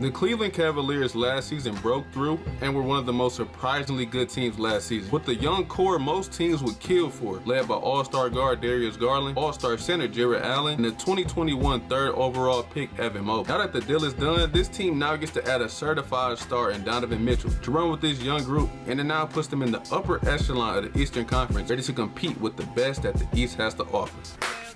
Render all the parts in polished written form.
The Cleveland Cavaliers last season broke through and were one of the most surprisingly good teams last season. With the young core most teams would kill for, led by All-Star guard Darius Garland, All-Star center Jarrett Allen, and the 2021 third overall pick Evan Mobley. Now that the deal is done, this team now gets to add a certified star in Donovan Mitchell to run with this young group, and it now puts them in the upper echelon of the Eastern Conference, ready to compete with the best that the East has to offer.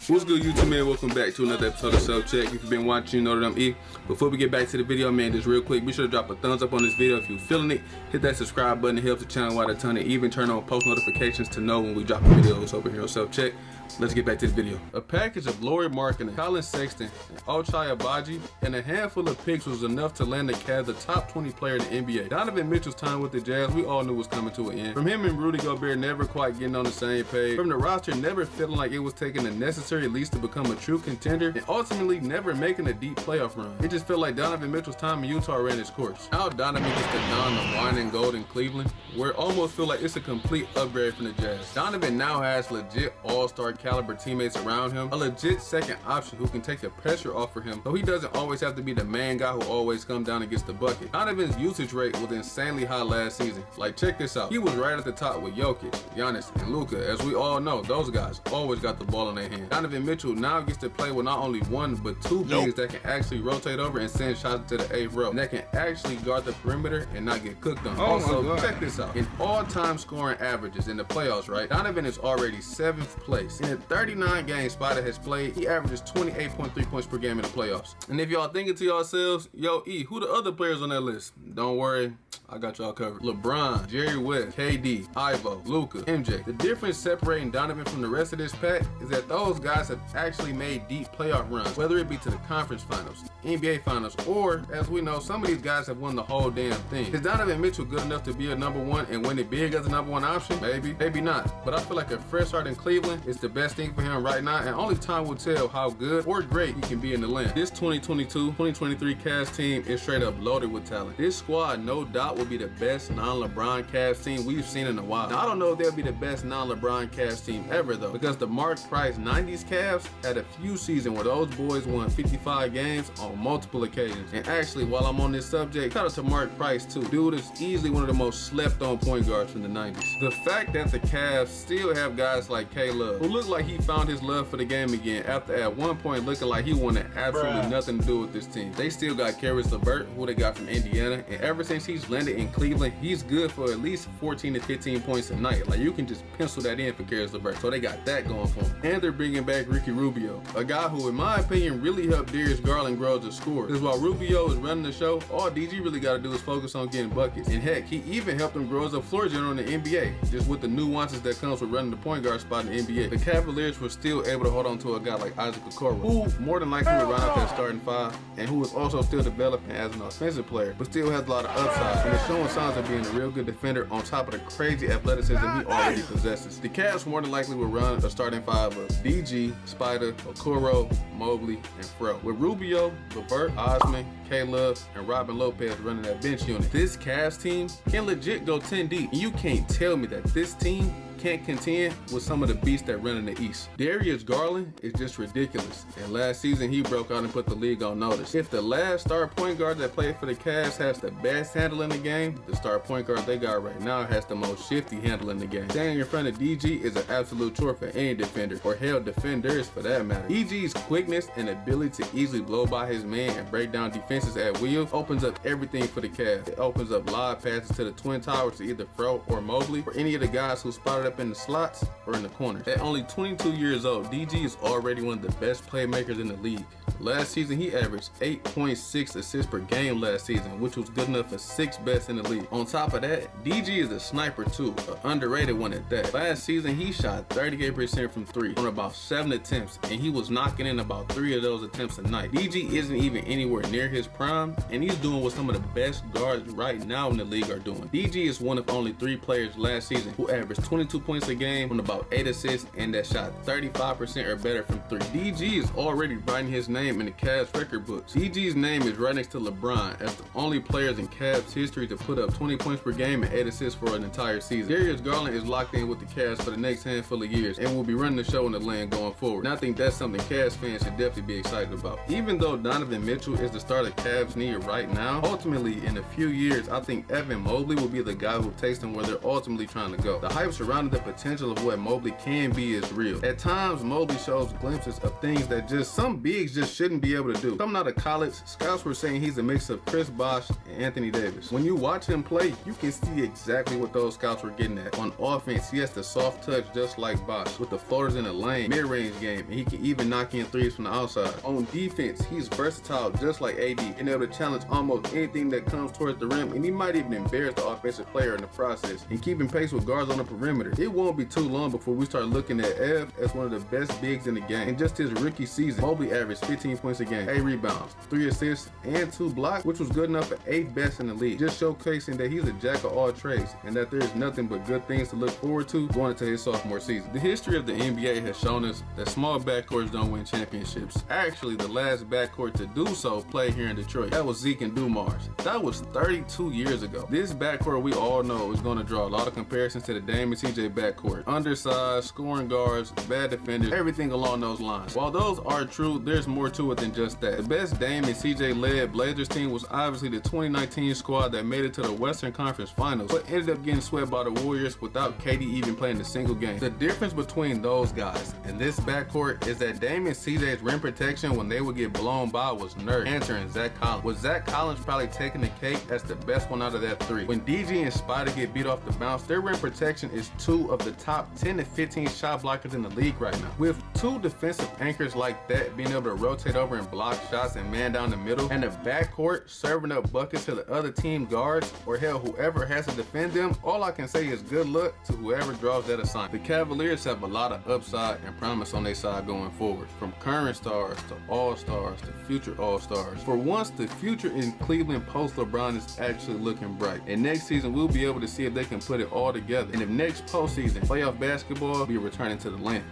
What's good, YouTube, man? Welcome back to another episode of Self Check. If you've been watching, you know that I'm E. Before we get back to the video, man, just real quick, be sure to drop a thumbs up on this video if you're feeling it. Hit that subscribe button, it helps the channel out a ton, and even turn on post notifications to know when we drop videos over here on Self Check. Let's get back to the video. A package of Lauri Markkanen, Colin Sexton, and Ochai Agbaji, and a handful of picks was enough to land the Cavs the top 20 player in the NBA. Donovan Mitchell's time with the Jazz, we all knew was coming to an end. From him and Rudy Gobert never quite getting on the same page. From the roster never feeling like it was taking the necessary leaps to become a true contender, and ultimately never making a deep playoff run. It just felt like Donovan Mitchell's time in Utah ran its course. Now Donovan gets to don the wine and gold in Cleveland, where it almost feel like it's a complete upgrade from the Jazz. Donovan now has legit all-star caliber teammates around him, a legit second option who can take the pressure off for him, so he doesn't always have to be the main guy who always comes down and gets the bucket. Donovan's usage rate was insanely high last season. Like, check this out. He was right at the top with Jokic, Giannis, and Luka. As we all know, those guys always got the ball in their hand. Donovan Mitchell now gets to play with not only one, but two bigs that can actually rotate over and send shots to the 8th row, and that can actually guard the perimeter and not get cooked on. Also, check this out. In all-time scoring averages in the playoffs, right, Donovan is already 7th place. In the 39 games Spider has played, he averages 28.3 points per game in the playoffs. And if y'all thinking to yourselves, yo, E, who the other players on that list? Don't worry, I got y'all covered. LeBron, Jerry West, KD, Ivo, Luka, MJ. The difference separating Donovan from the rest of this pack is that those guys have actually made deep playoff runs, whether it be to the conference finals, NBA finals, or, as we know, some of these guys have won the whole damn thing. Is Donovan Mitchell good enough to be a #1 and win it big as a #1 option? Maybe, maybe not. But I feel like a fresh start in Cleveland is the best thing for him right now, and only time will tell how good or great he can be in the land. This 2022-2023 Cavs team is straight up loaded with talent. This squad, no doubt, will be the best non-LeBron Cavs team we've seen in a while. Now, I don't know if they'll be the best non-LeBron Cavs team ever, though, because the Mark Price 90s Cavs had a few seasons where those boys won 55 games on multiple occasions. And actually, while I'm on this subject, shout out to Mark Price too. Dude is easily one of the most slept-on point guards from the 90s. The fact that the Cavs still have guys like K-Love, who look like he found his love for the game again after at one point looking like he wanted absolutely nothing to do with this team. They still got Darius LeBron, who they got from Indiana, and ever since he's landed in Cleveland, he's good for at least 14 to 15 points a night. Like, you can just pencil that in for Darius LeBron. So they got that going for him. And they're bringing back Ricky Rubio, a guy who, in my opinion, really helped Darius Garland grow as a scorer. Because while Rubio is running the show, all DG really got to do is focus on getting buckets. And heck, he even helped him grow as a floor general in the NBA, just with the nuances that comes with running the point guard spot in the NBA. The Cavaliers were still able to hold on to a guy like Isaac Okoro, who more than likely will round out that starting five, and who is also still developing as an offensive player, but still has a lot of upside, and is showing signs of being a real good defender on top of the crazy athleticism he already possesses. The Cavs more than likely will run a starting five of DG, Spider, Okoro, Mobley, and Fro, with Rubio, LeVert, Osman, K-Love, and Robin Lopez running that bench unit. This Cavs team can legit go 10 deep, and you can't tell me that this team can't contend with some of the beasts that run in the East. Darius Garland is just ridiculous, and last season he broke out and put the league on notice. If the last star point guard that played for the Cavs has the best handle in the game, the star point guard they got right now has the most shifty handle in the game. Standing in front of DG is an absolute chore for any defender, or hell, defenders for that matter. DG's quickness and ability to easily blow by his man and break down defenses at will opens up everything for the Cavs. It opens up live passes to the Twin Towers to either Fro or Mobley, or any of the guys who spotted up in the slots or in the corners. At only 22 years old, DG is already one of the best playmakers in the league. Last season, he averaged 8.6 assists per game last season, which was good enough for 6th best in the league. On top of that, DG is a sniper too, an underrated one at that. Last season, he shot 38% from 3 on about 7 attempts, and he was knocking in about 3 of those attempts a night. DG isn't even anywhere near his prime, and he's doing what some of the best guards right now in the league are doing. DG is one of only 3 players last season who averaged 22 points a game on about 8 assists and that shot 35% or better from 3. DG is already writing his name in the Cavs record books. DG's name is right next to LeBron as the only players in Cavs history to put up 20 points per game and 8 assists for an entire season. Darius Garland is locked in with the Cavs for the next handful of years and will be running the show in the lane going forward. And I think that's something Cavs fans should definitely be excited about. Even though Donovan Mitchell is the star the Cavs need right now, ultimately in a few years I think Evan Mobley will be the guy who takes them where they're ultimately trying to go. The hype surrounding the potential of what Mobley can be is real. At times Mobley shows glimpses of things that just some bigs just shouldn't be able to do. Coming out of college, scouts were saying he's a mix of Chris Bosh and Anthony Davis. When you watch him play, you can see exactly what those scouts were getting at. On offense, he has the soft touch just like Bosh, with the floaters in the lane, mid-range game, and he can even knock in threes from the outside. On defense, he's versatile just like AD, being able to challenge almost anything that comes towards the rim, and he might even embarrass the offensive player in the process, and keeping pace with guards on the perimeter. It won't be too long before we start looking at Ev as one of the best bigs in the game. In just his rookie season, Mobley averaged 15 points a game, 8 rebounds, 3 assists, and 2 blocks, which was good enough for 8th best in the league, just showcasing that he's a jack of all trades and that there is nothing but good things to look forward to going into his sophomore season. The history of the NBA has shown us that small backcourts don't win championships. Actually, the last backcourt to do so played here in Detroit. That was Zeke and Dumars. That was 32 years ago. This backcourt we all know is going to draw a lot of comparisons to the Dame and CJ backcourt. Undersized, scoring guards, bad defenders, everything along those lines. While those are true, there's more to it than just that. The best Dame and CJ led Blazers team was obviously the 2019 squad that made it to the Western Conference Finals, but ended up getting swept by the Warriors without KD even playing a single game. The difference between those guys and this backcourt is that Dame and CJ's rim protection when they would get blown by was nerve. Answering Zach Collins. Was Zach Collins probably taking the cake as the best one out of that 3? When DG and Spider get beat off the bounce, their rim protection is 2 of the top 10 to 15 shot blockers in the league right now. With 2 defensive anchors like that being able to rotate over and block shots and man down the middle, and the backcourt serving up buckets to the other team guards, or hell, whoever has to defend them, all I can say is good luck to whoever draws that assignment. The Cavaliers have a lot of upside and promise on their side going forward. From current stars to all-stars to future all-stars. For once, the future in Cleveland post LeBron is actually looking bright. And next season, we'll be able to see if they can put it all together. And if next postseason, playoff basketball will be returning to the land.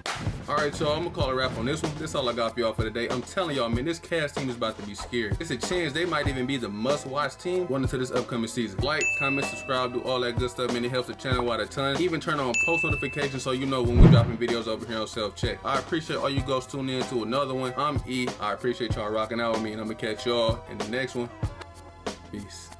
Alright, y'all, I'm gonna call a wrap on this one. This is all I got for y'all for today. I'm telling y'all, man, this Cavs team is about to be scary. It's a chance they might even be the must-watch team going into this upcoming season. Like, comment, subscribe, do all that good stuff, man. It helps the channel out a ton. Even turn on post notifications so you know when we're dropping videos over here on Self Check. I appreciate all you guys tuning in to another one. I'm E. I appreciate y'all rocking out with me, and I'm gonna catch y'all in the next one. Peace.